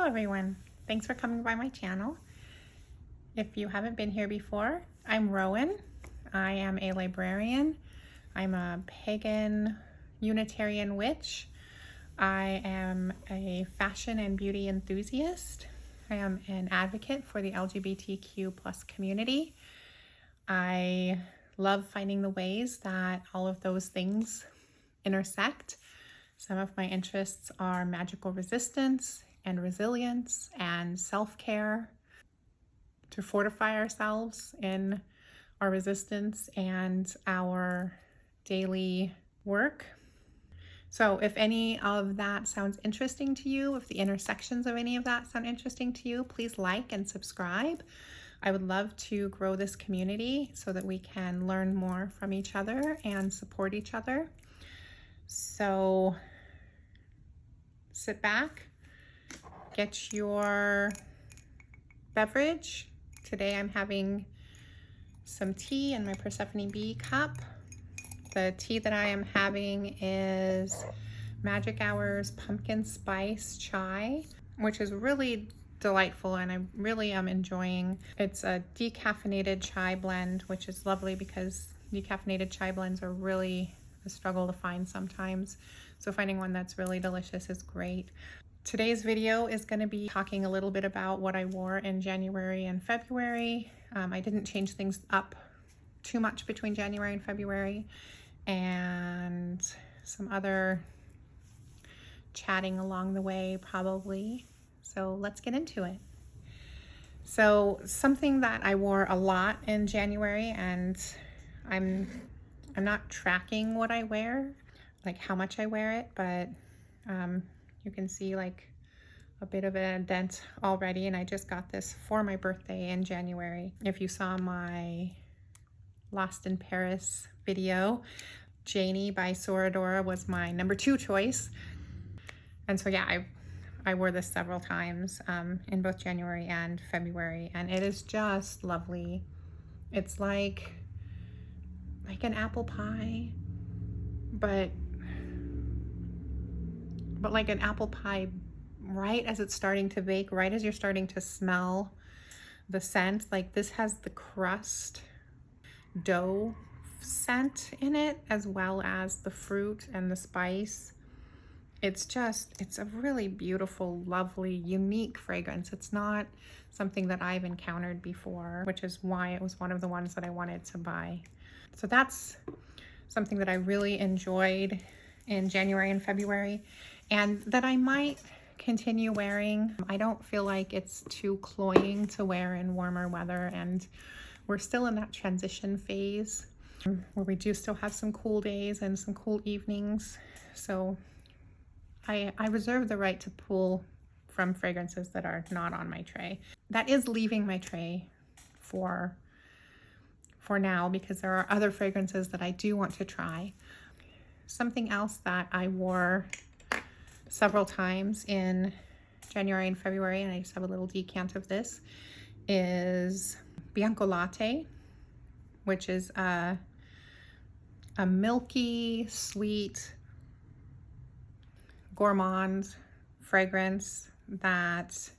everyone. Thanks for coming by my channel. If you haven't been here before, I'm Rowan. I am a librarian. I'm a pagan Unitarian witch. I am a fashion and beauty enthusiast. I am an advocate for the LGBTQ plus community. I love finding the ways that all of those things intersect. Some of my interests are magical resistance and resilience and self-care to fortify ourselves in our resistance and our daily work. So if any of that sounds interesting to you, if the intersections of any of that sound interesting to you, please like and subscribe. I would love to grow this community so that we can learn more from each other and support each other. So sit back, get your beverage. Today I'm having some tea in my Persephone Bee cup. The tea that I am having is Magic Hour's pumpkin spice chai, which is really delightful and I really am enjoying. It's a decaffeinated chai blend, which is lovely because decaffeinated chai blends are really a struggle to find sometimes. So finding one that's really delicious is great. Today's video is going to be talking a little bit about what I wore in January and February. I didn't change things up too much between January and February, and some other chatting along the way probably. So let's get into it. So something that I wore a lot in January, and I'm not tracking what I wear, like how much I wear it, but you can see like a bit of a dent already, and I just got this for my birthday in January. If you saw my Lost in Paris video, Janie by Soradora was my number 2 choice. And so yeah, I wore this several times in both January and February, and it is just lovely. It's like an apple pie, but like an apple pie right as it's starting to bake, right as you're starting to smell the scent. Like this has the crust dough scent in it, as well as the fruit and the spice. It's a really beautiful, lovely, unique fragrance. It's not something that I've encountered before, which is why it was one of the ones that I wanted to buy. So that's something that I really enjoyed in January and February, and that I might continue wearing. I don't feel like it's too cloying to wear in warmer weather, and we're still in that transition phase where we do still have some cool days and some cool evenings. So I reserve the right to pull from fragrances that are not on my tray. That is leaving my tray for now, because there are other fragrances that I do want to try. Something else that I wore several times in January and February, and I just have a little decant of this, is Bianco Latte, which is a milky, sweet, gourmand fragrance that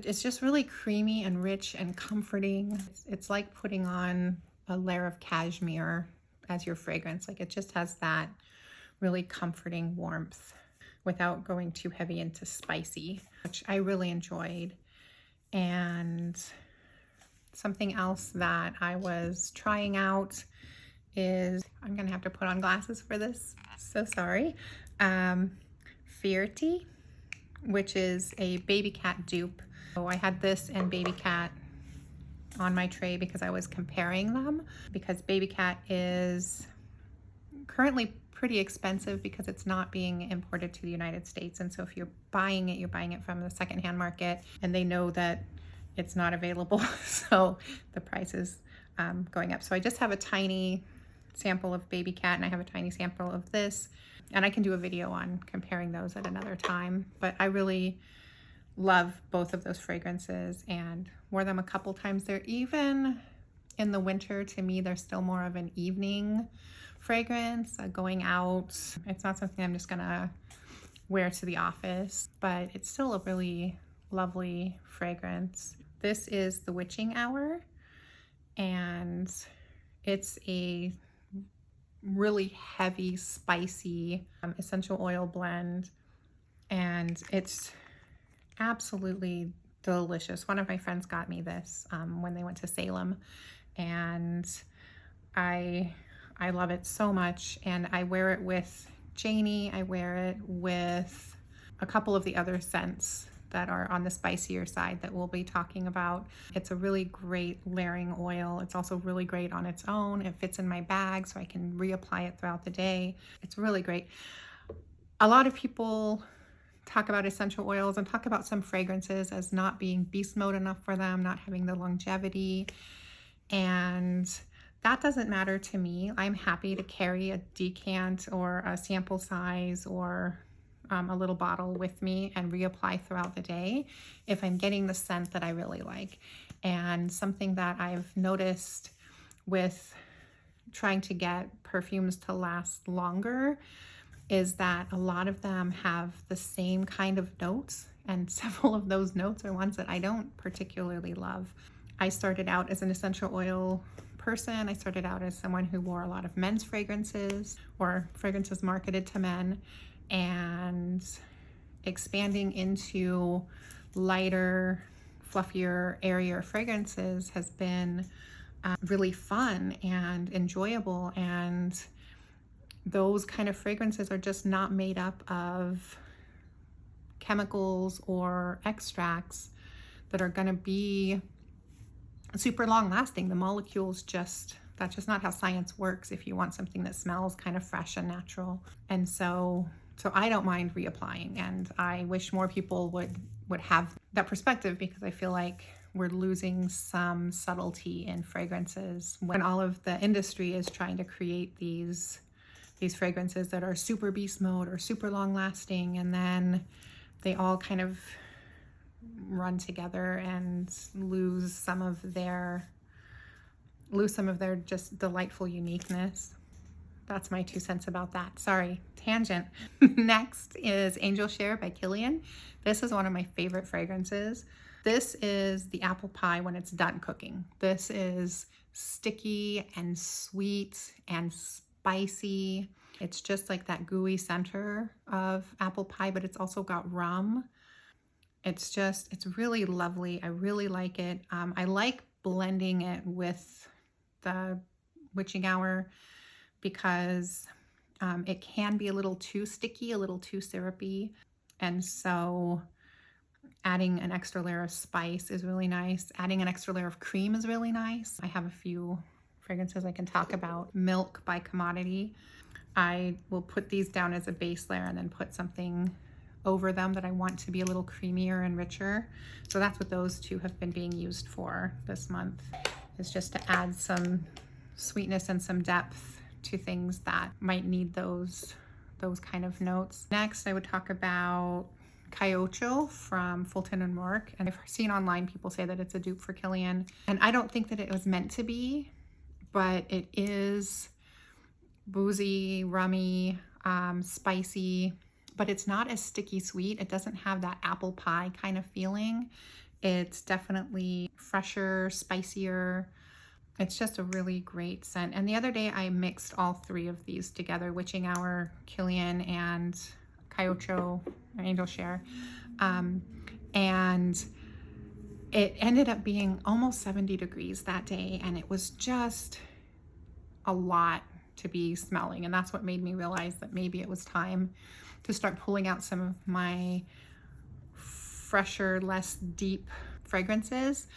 is just really creamy and rich and comforting. It's like putting on a layer of cashmere as your fragrance. Like it just has that really comforting warmth without going too heavy into spicy, which I really enjoyed. And something else that I was trying out is, I'm gonna have to put on glasses for this, so sorry. Fierty, which is a Baby Cat dupe. So I had this and Baby Cat on my tray because I was comparing them, because Baby Cat is currently pretty expensive because it's not being imported to the United States. And so if you're buying it from the secondhand market, and they know that it's not available. So the price is going up. So I just have a tiny sample of Baby Cat, and I have a tiny sample of this, and I can do a video on comparing those at another time. But I really love both of those fragrances and wore them a couple times. They're, even in the winter, to me, they're still more of an evening fragrance, going out. It's not something I'm just gonna wear to the office, but it's still a really lovely fragrance. This is the Witching Hour, and it's a really heavy, spicy essential oil blend, and it's absolutely delicious. One of my friends got me this when they went to Salem, and I love it so much, and I wear it with Janie. I wear it with a couple of the other scents that are on the spicier side that we'll be talking about. It's a really great layering oil. It's also really great on its own. It fits in my bag so I can reapply it throughout the day. It's really great. A lot of people talk about essential oils and talk about some fragrances as not being beast mode enough for them, not having the longevity, and that doesn't matter to me. I'm happy to carry a decant or a sample size or a little bottle with me and reapply throughout the day if I'm getting the scent that I really like. And something that I've noticed with trying to get perfumes to last longer is that a lot of them have the same kind of notes, and several of those notes are ones that I don't particularly love. I started out as an essential oil person. I started out as someone who wore a lot of men's fragrances or fragrances marketed to men, and expanding into lighter, fluffier, airier fragrances has been really fun and enjoyable. And those kind of fragrances are just not made up of chemicals or extracts that are going to be super long lasting. The molecules that's just not how science works if you want something that smells kind of fresh and natural. And so I don't mind reapplying, and I wish more people would have that perspective, because I feel like we're losing some subtlety in fragrances when all of the industry is trying to create these fragrances that are super beast mode or super long lasting, and then they all kind of run together and lose some of their just delightful uniqueness. That's my 2 cents about that. Sorry, tangent. Next is Angel Share by Kilian. This is one of my favorite fragrances. This is the apple pie when it's done cooking. This is sticky and sweet and spicy. It's just like that gooey center of apple pie, but it's also got rum. It's really lovely. I really like it. I like blending it with the Witching Hour because it can be a little too sticky, a little too syrupy. And so adding an extra layer of spice is really nice. Adding an extra layer of cream is really nice. I have a few fragrances I can talk about. Milk by Commodity. I will put these down as a base layer and then put something over them that I want to be a little creamier and richer. So that's what those two have been being used for this month, is just to add some sweetness and some depth to things that might need those kind of notes. Next, I would talk about Caiocho from Fulton and Rourke. And I've seen online people say that it's a dupe for Kilian. And I don't think that it was meant to be, but it is boozy, rummy, spicy, but it's not as sticky sweet. It doesn't have that apple pie kind of feeling. It's definitely fresher, spicier. It's just a really great scent. And the other day I mixed all 3 of these together, Witching Hour, Kilian, and Caiocho, Angel Share. And it ended up being almost 70 degrees that day, and it was just a lot to be smelling. And that's what made me realize that maybe it was time to start pulling out some of my fresher, less deep fragrances.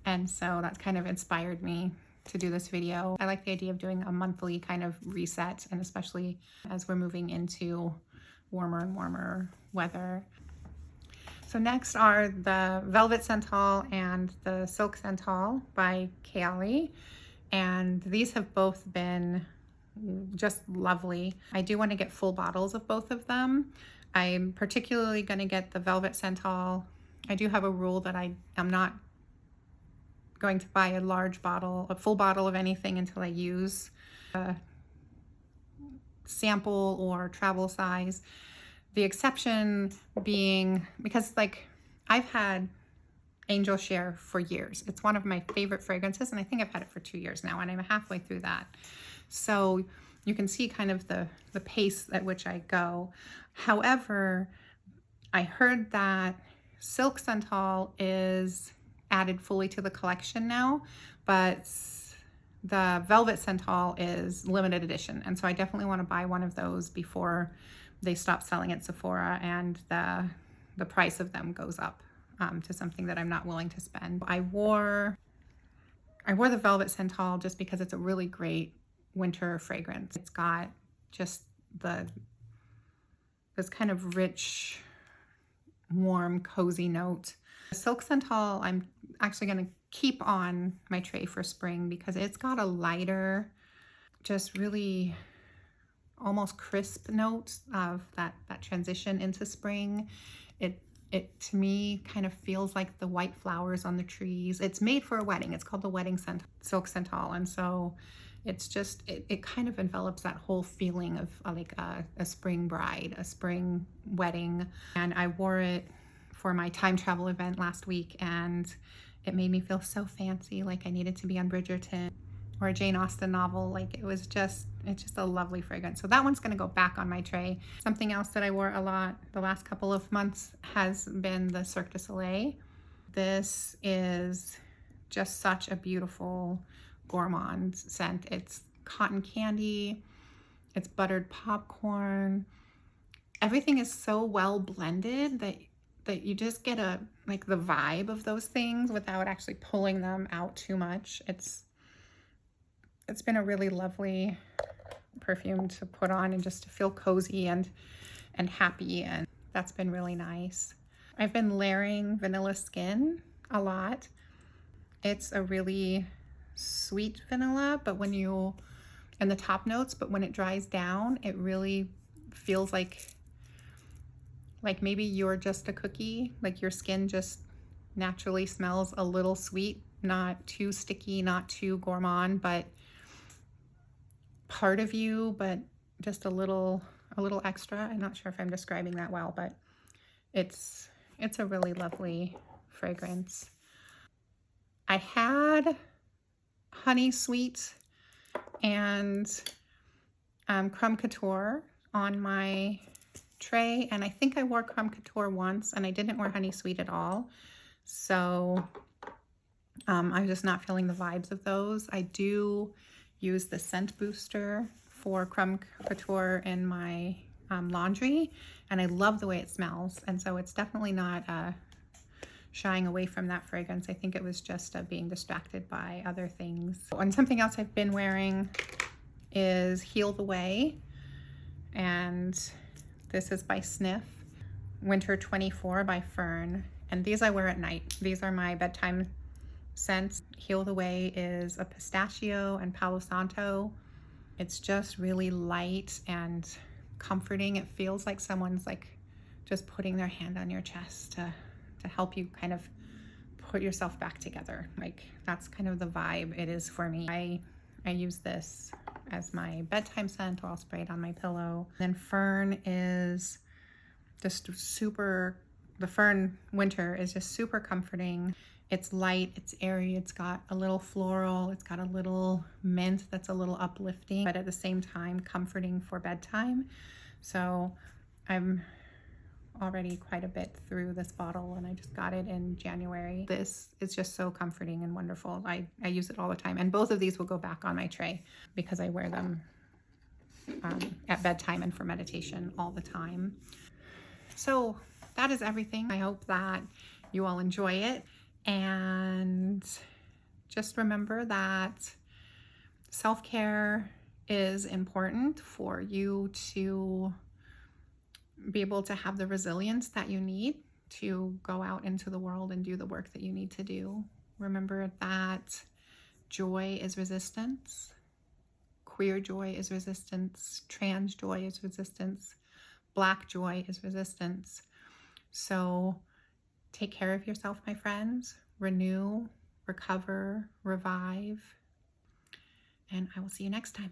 And so that's kind of inspired me to do this video. I like the idea of doing a monthly kind of reset, and especially as we're moving into warmer and warmer weather. So next are the Velvet Santal and the Silk Santal by Kayali. And these have both been just lovely. I do want to get full bottles of both of them. I'm particularly going to get the Velvet Santal. I do have a rule that I am not going to buy a full bottle of anything until I use a sample or travel size. The exception being because like I've had Angel Share for years. It's one of my favorite fragrances, and I think I've had it for 2 years now, and I'm halfway through that. So you can see kind of the pace at which I go. However, I heard that Silk Santal is added fully to the collection now, but the Velvet Santal is limited edition. And so I definitely want to buy one of those before they stop selling at Sephora and the price of them goes up to something that I'm not willing to spend. I wore the Velvet Santal just because it's a really great winter fragrance. It's got just this kind of rich, warm, cozy note. The Silk Santal I'm actually going to keep on my tray for spring because it's got a lighter, just really almost crisp note of that transition into spring. It to me kind of feels like the white flowers on the trees. It's made for a wedding. It's called the Wedding Silk Santal, and so it's just it kind of envelops that whole feeling of like a spring bride, a spring wedding. And I wore it for my time travel event last week, and it made me feel so fancy, like I needed to be on Bridgerton or a Jane Austen novel. Like it's just a lovely fragrance. So that one's gonna go back on my tray. Something else that I wore a lot the last couple of months has been the Cirque du Soleil. This is just such a beautiful gourmand scent. It's cotton candy, it's buttered popcorn. Everything is so well blended that you just get like the vibe of those things without actually pulling them out too much. It's been a really lovely perfume to put on and just to feel cozy and happy, and that's been really nice. I've been layering Vanilla Skin a lot. It's a really sweet vanilla, but and the top notes, but when it dries down, it really feels like maybe you're just a cookie, like your skin just naturally smells a little sweet, not too sticky, not too gourmand, but part of you, but just a little extra. I'm not sure if I'm describing that well, but it's a really lovely fragrance. I had Honey Sweet and Creme Couture on my tray, and I think I wore Creme Couture once and I didn't wear Honey Sweet at all. So I'm just not feeling the vibes of those. I do use the scent booster for Creme Couture in my laundry, and I love the way it smells, and so it's definitely not shying away from that fragrance. I think it was just being distracted by other things. And something else I've been wearing is Heal the Way, and this is by Sniff, Winter 24 by Fern, and these I wear at night. These are my bedtime scents. Heal the Way is a pistachio and Palo Santo. It's just really light and comforting. It feels like someone's like just putting their hand on your chest to help you kind of put yourself back together. Like that's kind of the vibe it is for me. I use this as my bedtime scent, or I'll spray it on my pillow. Then Fern is just super, the Fern Winter is just super comforting. It's light, it's airy, it's got a little floral, it's got a little mint that's a little uplifting, but at the same time comforting for bedtime. So I'm already quite a bit through this bottle, and I just got it in January. This is just so comforting and wonderful. I use it all the time, and both of these will go back on my tray because I wear them at bedtime and for meditation all the time. So that is everything. I hope that you all enjoy it, and just remember that self-care is important for you to be able to have the resilience that you need to go out into the world and do the work that you need to do. Remember that joy is resistance, queer joy is resistance, trans joy is resistance, Black joy is resistance. So take care of yourself, my friends. Renew, recover, revive, and I will see you next time.